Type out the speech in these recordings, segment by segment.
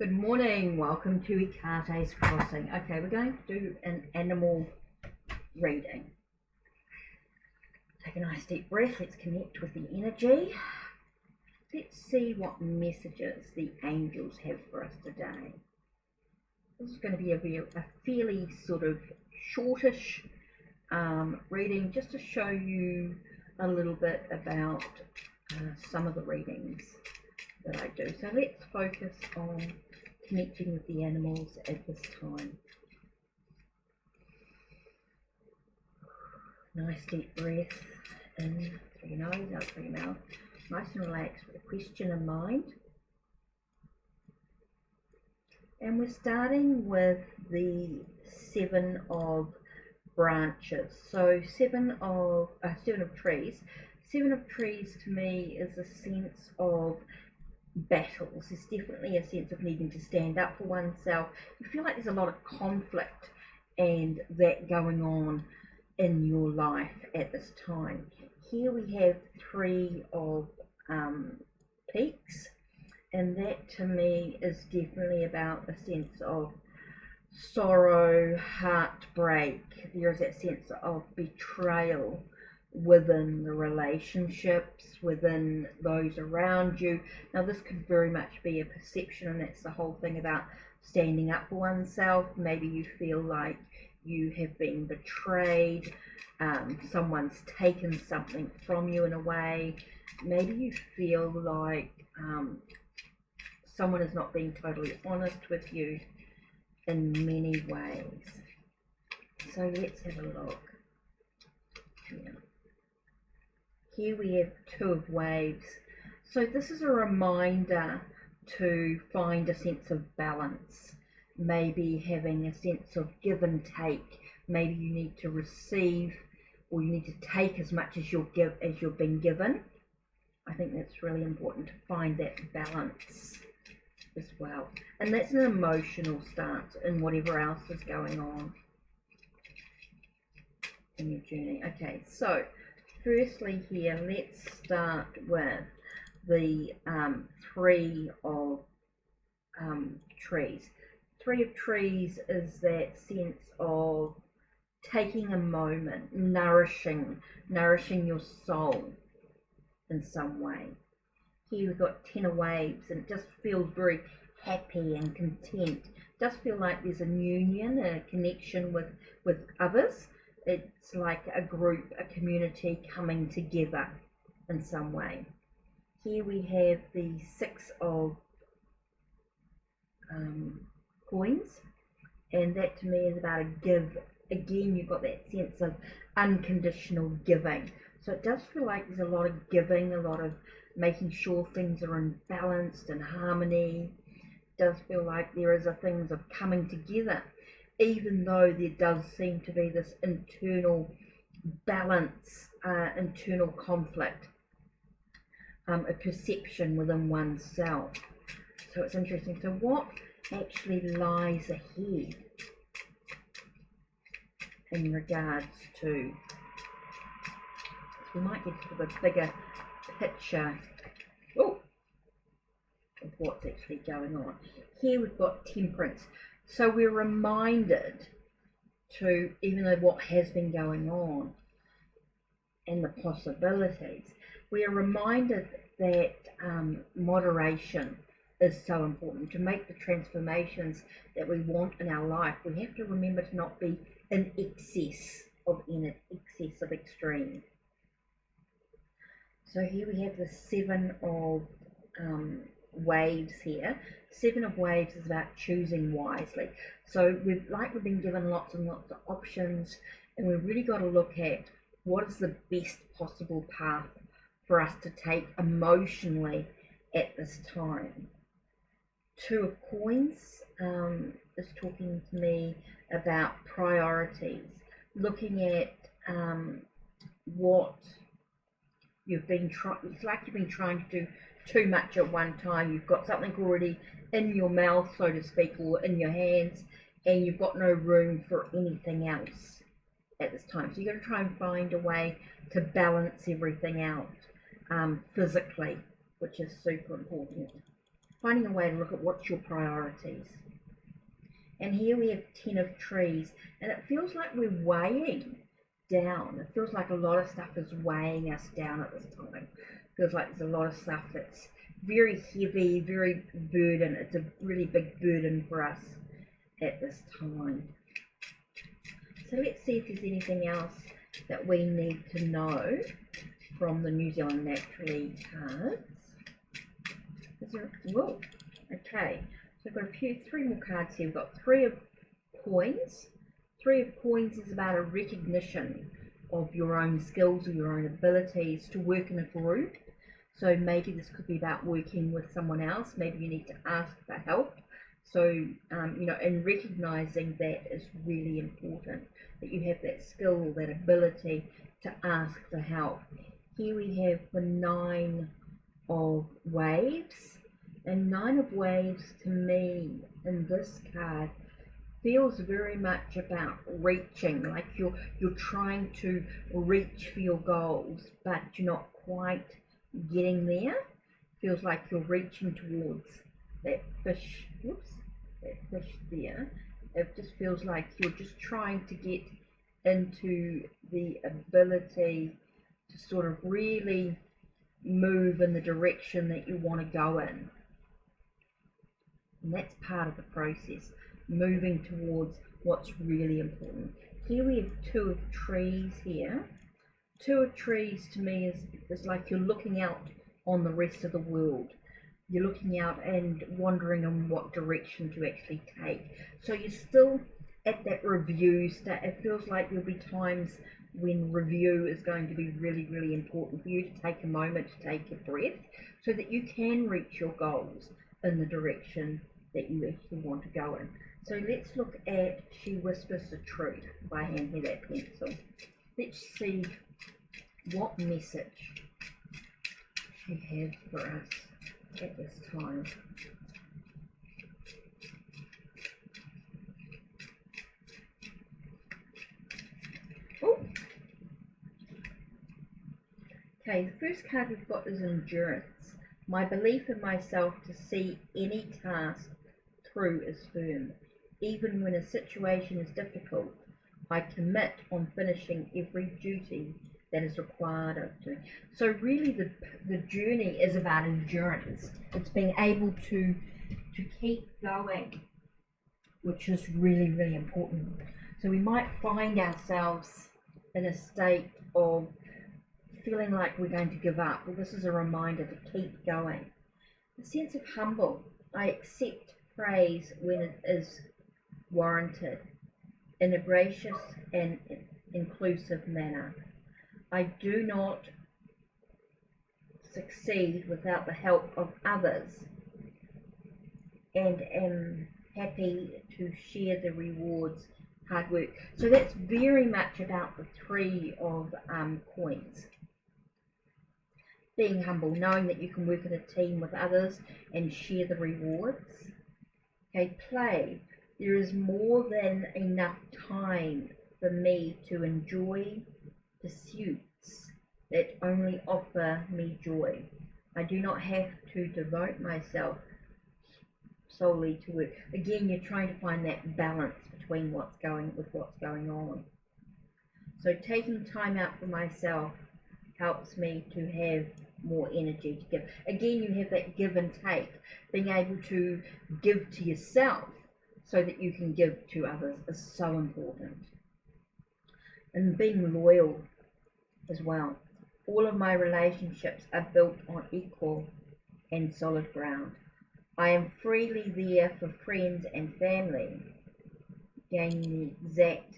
Good morning, welcome to HeKate's Crossing. Okay, we're going to do an animal reading. Take a nice deep breath, let's connect with the energy. Let's see what messages the angels have for us today. This is going to be a fairly sort of shortish reading, just to show you a little bit about some of the readings that I do. So let's focus on connecting with the animals at this time. Nice deep breath in through your nose, out through your mouth. Nice and relaxed with a question in mind. And we're starting with the Seven of Branches. So seven of trees. Seven of trees to me is a sense of battles. There's definitely a sense of needing to stand up for oneself. You feel like there's a lot of conflict and that going on in your life at this time. Here we have Three of Peaks, and that to me is definitely about a sense of sorrow, heartbreak. There is that sense of betrayal within the relationships, within those around you. Now this could very much be a perception, and that's the whole thing about standing up for oneself. Maybe you feel like you have been betrayed, someone's taken something from you in a way. Maybe you feel like someone is not being totally honest with you in many ways. So let's have a look. Here we have Two of Waves. So this is a reminder to find a sense of balance, maybe having a sense of give and take. Maybe you need to receive, or you need to take as much as you've been given. I think that's really important to find that balance as well. And that's an emotional stance in whatever else is going on in your journey. Okay, so firstly here, let's start with the Three of Trees. Three of Trees is that sense of taking a moment, nourishing your soul in some way. Here we've got Ten of Waves, and it just feels very happy and content. It does feel like there's a union, a connection with others. It's like a group, a community coming together in some way. Here we have the Six of Coins, and that to me is about a give. Again, you've got that sense of unconditional giving. So it does feel like there's a lot of giving, a lot of making sure things are in balance and harmony. It does feel like there is a things of coming together, even though there does seem to be this internal balance, internal conflict, a perception within oneself. So it's interesting. So what actually lies ahead in regards to, we might get to the bigger picture of what's actually going on. Here we've got Temperance. So we're reminded to, even though what has been going on and the possibilities, we are reminded that moderation is so important. To make the transformations that we want in our life, we have to remember to not be in excess of extreme. So here we have the Seven of Waves here. Seven of Waves is about choosing wisely. So we've been given lots and lots of options, and we've really got to look at what is the best possible path for us to take emotionally at this time. Two of Coins is talking to me about priorities, looking at what you've been trying. It's like you've been trying to do too much at one time. You've got something already in your mouth, so to speak, or in your hands, and you've got no room for anything else at this time. So you've got to try and find a way to balance everything out physically, which is super important. finding a way to look at what's your priorities. And here we have 10 of trees, and it feels like we're weighing down. It feels like a lot of stuff is weighing us down at this time. It feels like there's a lot of stuff that's very heavy, very burden. It's a really big burden for us at this time. So let's see if there's anything else that we need to know from the New Zealand Naturally cards. Is there, whoa, okay. So I've got three more cards here. We've got 3 of coins. 3 of coins is about a recognition of your own skills or your own abilities to work in a group. So maybe this could be about working with someone else. Maybe you need to ask for help. So, you know, and recognizing that is really important, that you have that skill, that ability to ask for help. Here we have the 9 of waves. And 9 of waves to me in this card feels very much about reaching, like you're trying to reach for your goals, but you're not quite getting there. Feels like you're reaching towards that fish, whoops, that fish there. It just feels like you're just trying to get into the ability to sort of really move in the direction that you want to go in. And that's part of the process, moving towards what's really important. Here we have 2 of trees here. 2 of trees to me is like you're looking out on the rest of the world. You're looking out and wondering in what direction to actually take. So you're still at that review stage. It feels like there'll be times when review is going to be really, really important for you to take a moment to take a breath so that you can reach your goals in the direction that you actually want to go in. So let's look at She Whispers the Truth by hand here, that pencil. Let's see what message she has for us at this time. Oh. Okay, the first card we've got is Endurance. My belief in myself to see any task through is firm. Even when a situation is difficult, I commit on finishing every duty that is required of me. So really the journey is about endurance. It's being able to keep going, which is really, really important. So we might find ourselves in a state of feeling like we're going to give up. Well, this is a reminder to keep going. The sense of humble. I accept praise when it is warranted in a gracious and inclusive manner. I do not succeed without the help of others and am happy to share the rewards, hard work. So that's very much about the 3 of coins. Being humble, knowing that you can work in a team with others and share the rewards. Okay, play. There is more than enough time for me to enjoy pursuits that only offer me joy. I do not have to devote myself solely to work. Again, you're trying to find that balance between what's going on. So taking time out for myself helps me to have more energy to give. Again, you have that give and take. Being able to give to yourself so that you can give to others is so important. And being loyal as well. All of my relationships are built on equal and solid ground. I am freely there for friends and family, gaining the exact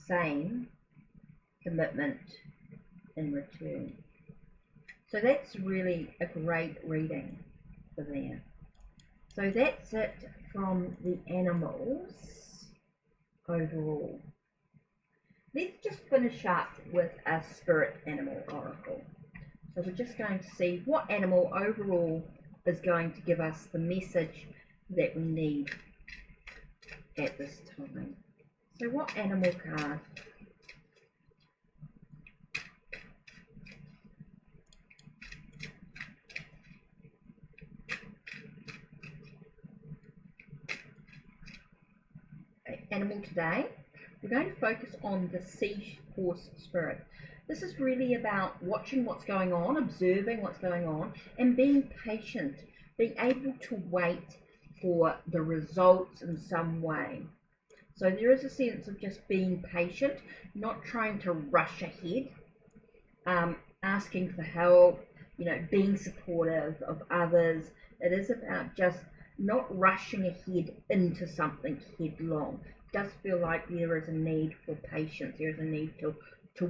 same commitment in return. So that's really a great reading for there. So that's it from the animals overall. Let's just finish up with a spirit animal oracle. So we're just going to see what animal overall is going to give us the message that we need at this time. So what animal card? animal today, we're going to focus on the seahorse spirit. This is really about watching what's going on, observing what's going on, and being patient, being able to wait for the results in some way. So there is a sense of just being patient, not trying to rush ahead, asking for help, being supportive of others. It is about just not rushing ahead into something headlong. It does feel like there is a need for patience. There is a need to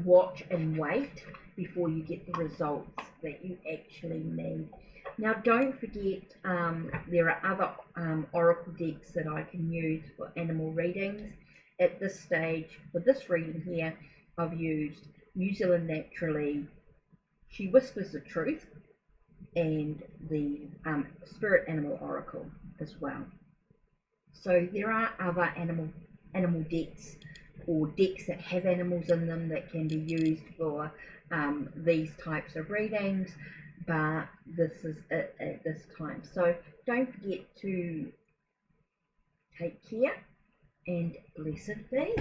watch and wait before you get the results that you actually need. Now, don't forget, there are other oracle decks that I can use for animal readings. At this stage, for this reading here, I've used New Zealand Naturally, She Whispers the Truth, and the Spirit Animal Oracle as well. So there are other animal decks, or decks that have animals in them, that can be used for these types of readings, but this is it at this time. So don't forget to take care, and blessed be.